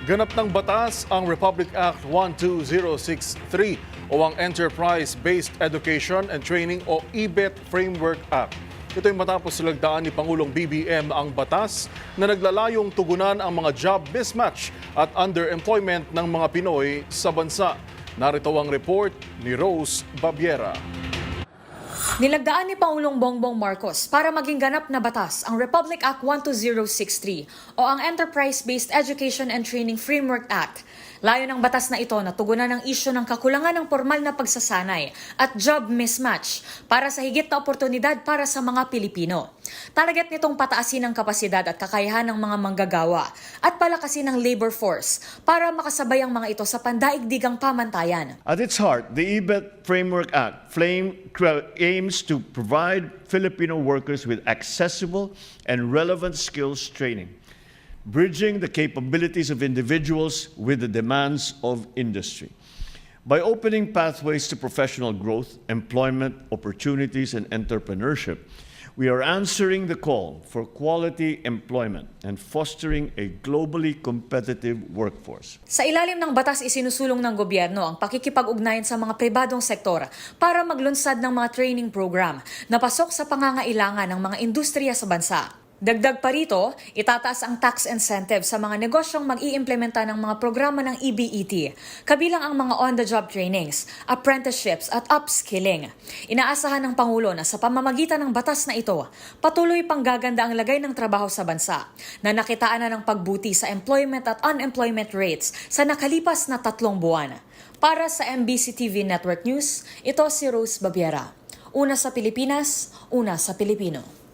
Ganap ng batas ang Republic Act 12063 o ang Enterprise-Based Education and Training o EBET Framework Act. Ito ay matapos silagdaan ni Pangulong BBM ang batas na naglalayong tugunan ang mga job mismatch at underemployment ng mga Pinoy sa bansa. Narito ang report ni Rose Babiera. Nilagdaan ni Pangulong Bongbong Marcos para maging ganap na batas ang Republic Act 12063 o ang Enterprise-Based Education and Training Framework Act. Layo ng batas na ito na tugunan ang isyu ng kakulangan ng formal na pagsasanay at job mismatch para sa higit na oportunidad para sa mga Pilipino. Target nitong pataasin ang kapasidad at kakayahan ng mga manggagawa at palakasin ang labor force para makasabay ang mga ito sa pandaigdigang pamantayan. At its heart, the EBET Framework Act aims to provide Filipino workers with accessible and relevant skills training, bridging the capabilities of individuals with the demands of industry. By opening pathways to professional growth, employment opportunities, and entrepreneurship, we are answering the call for quality employment and fostering a globally competitive workforce. Sa ilalim ng batas, isinusulong ng gobyerno ang pakikipag-ugnayan sa mga pribadong sektor para maglunsad ng mga training program na pasok sa pangangailangan ng mga industriya sa bansa. Dagdag pa rito, itataas ang tax incentive sa mga negosyong mag-iimplementa ng mga programa ng EBET, kabilang ang mga on-the-job trainings, apprenticeships at upskilling. Inaasahan ng Pangulo na sa pamamagitan ng batas na ito, patuloy pang gaganda ang lagay ng trabaho sa bansa, na nakitaan na ng pagbuti sa employment at unemployment rates sa nakalipas na 3 buwan. Para sa MBC TV Network News, ito si Rose Babiera. Una sa Pilipinas, una sa Pilipino.